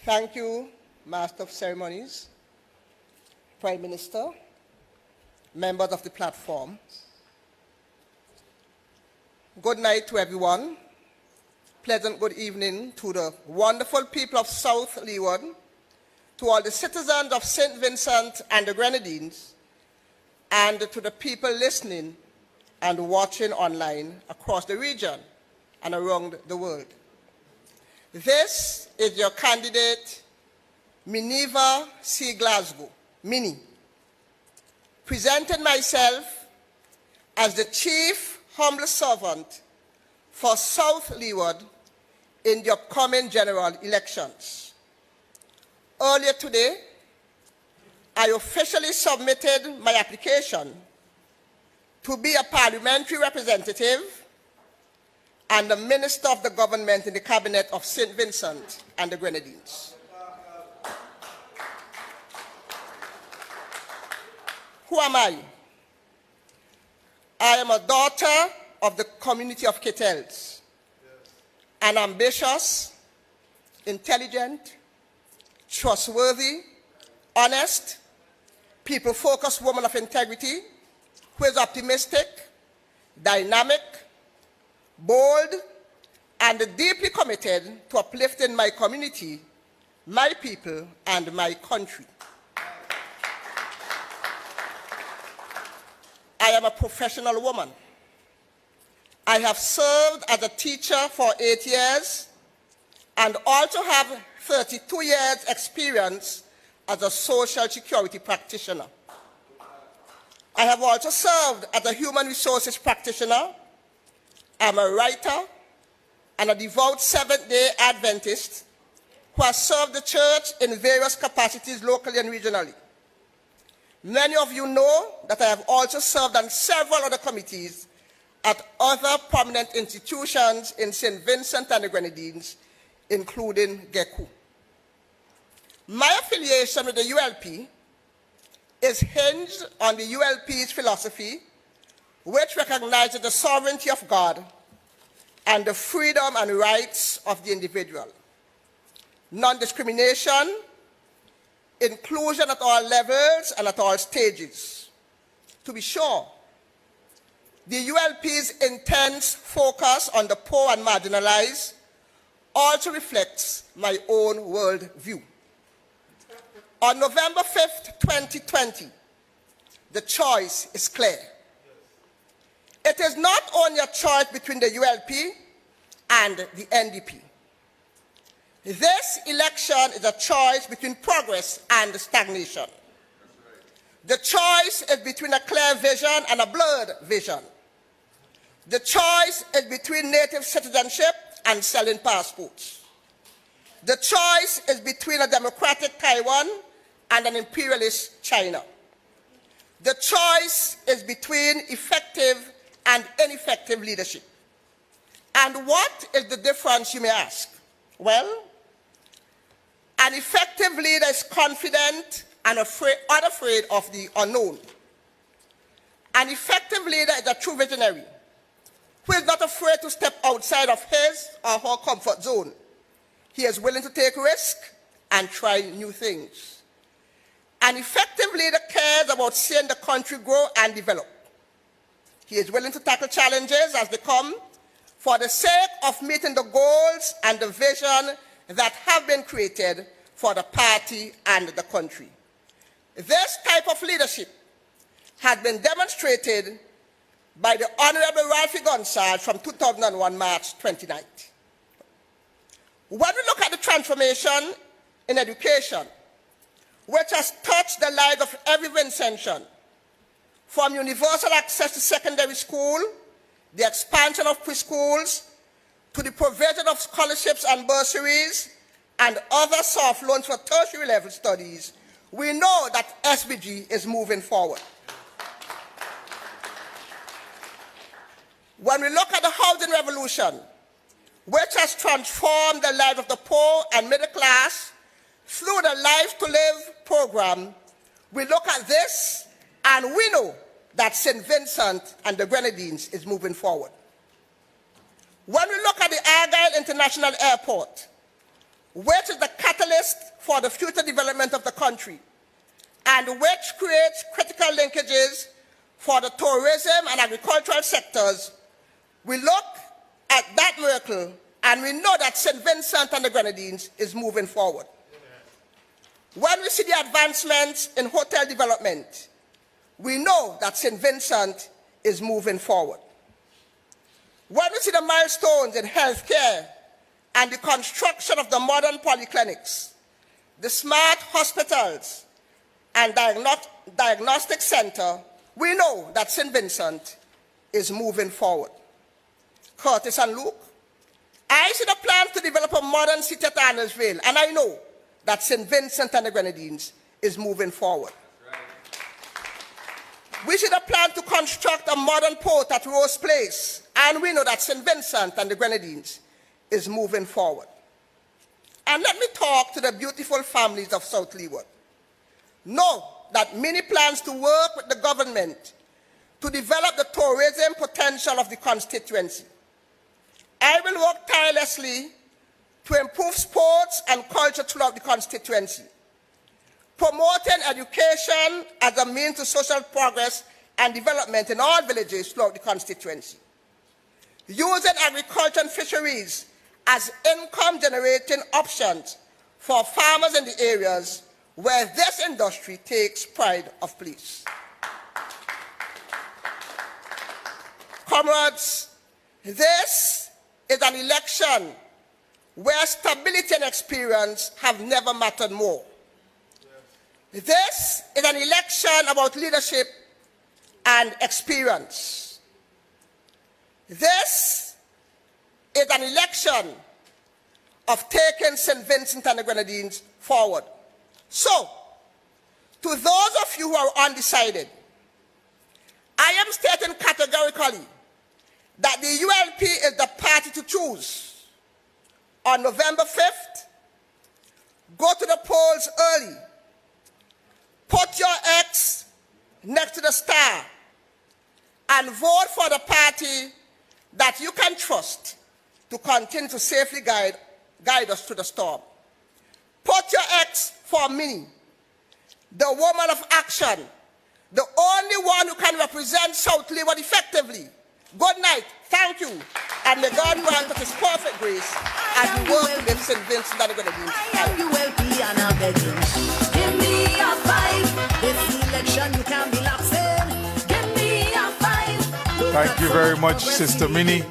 Thank you, Master of Ceremonies, Prime Minister, members of the platform. Good night to everyone. Pleasant good evening to the wonderful people of South Leeward, to all the citizens of St. Vincent and the Grenadines, and to the people listening and watching online across the region and around the world. This is your candidate, Mineva C. Glasgow, Minnie, presenting myself as the chief humble servant for South Leeward in the upcoming general elections. Earlier today, I officially submitted my application to be a parliamentary representative and the Minister of the Government in the Cabinet of St. Vincent and the Grenadines. Who am I? I am a daughter of the community of Kettles, an ambitious, intelligent, trustworthy, honest, people-focused woman of integrity who is optimistic, dynamic, bold, and deeply committed to uplifting my community, my people, and my country. I am a professional woman. I have served as a teacher for 8 years and also have 32 years experience as a social security practitioner. I have also served as a human resources practitioner. I'm a writer and a devout Seventh-day Adventist who has served the church in various capacities locally and regionally. Many of you know that I have also served on several other committees at other prominent institutions in St. Vincent and the Grenadines, including GECU. My affiliation with the ULP is hinged on the ULP's philosophy, which recognizes the sovereignty of God and the freedom and rights of the individual. Non-discrimination, inclusion at all levels and at all stages. To be sure, the ULP's intense focus on the poor and marginalized also reflects my own worldview. On November 5th, 2020, the choice is clear. It is not only a choice between the ULP and the NDP. This election is a choice between progress and stagnation. The choice is between a clear vision and a blurred vision. The choice is between native citizenship and selling passports. The choice is between a democratic Taiwan and an imperialist China. The choice is between effective and ineffective leadership. And what is the difference, you may ask? Well, an effective leader is confident and unafraid of the unknown. An effective leader is a true visionary who is not afraid to step outside of his or her comfort zone. He is willing to take risk and try new things. An effective leader cares about seeing the country grow and develop. He is willing to tackle challenges as they come for the sake of meeting the goals and the vision that have been created for the party and the country. This type of leadership has been demonstrated by the Honorable Ralphie Gonsalves from 2001 March 29th. When we look at the transformation in education, which has touched the lives of every Vincentian, from universal access to secondary school, the expansion of preschools, to the provision of scholarships and bursaries, and other soft loans for tertiary level studies, we know that SBG is moving forward. When we look at the housing revolution, which has transformed the lives of the poor and middle class through the Life to Live program, we look at this and we know that St. Vincent and the Grenadines is moving forward. When we look at the Argyle International Airport, which is the catalyst catalyst for the future development of the country, and which creates critical linkages for the tourism and agricultural sectors, we look at that miracle and we know that St. Vincent and the Grenadines is moving forward. When we see the advancements in hotel development, we know that St. Vincent is moving forward. When we see the milestones in healthcare and the construction of the modern polyclinics, the smart hospitals and diagnostic center, we know that St. Vincent is moving forward. Curtis and Luke, I see the plan to develop a modern city at Arnoldville, and I know that St. Vincent and the Grenadines is moving forward. We see the plan to construct a modern port at Rose Place, and we know that St. Vincent and the Grenadines is moving forward. And let me talk to the beautiful families of South Leeward. Know that many plans to work with the government to develop the tourism potential of the constituency. I will work tirelessly to improve sports and culture throughout the constituency, promoting education as a means to social progress and development in all villages throughout the constituency, using agriculture and fisheries as income-generating options for farmers in the areas where this industry takes pride of place. Comrades, this is an election where stability and experience have never mattered more. This is an election about leadership and experience. This is an election of taking St. Vincent and the Grenadines forward. So, to those of you who are undecided, I am stating categorically that the ULP is the party to choose. On November 5th, go to the polls early. Put your X next to the star and vote for the party that you can trust to continue to safely guide us through the storm. Put your X for Minnie, the woman of action, the only one who can represent South Leeward effectively. Good night, thank you, and may God grant us His perfect grace as we work to lift St. Vincent and the Grenadines. I am ULP and I'm begging. Give me a 5. This election you can be lapsing. Give me a 5. Thank you very much, Sister Minnie.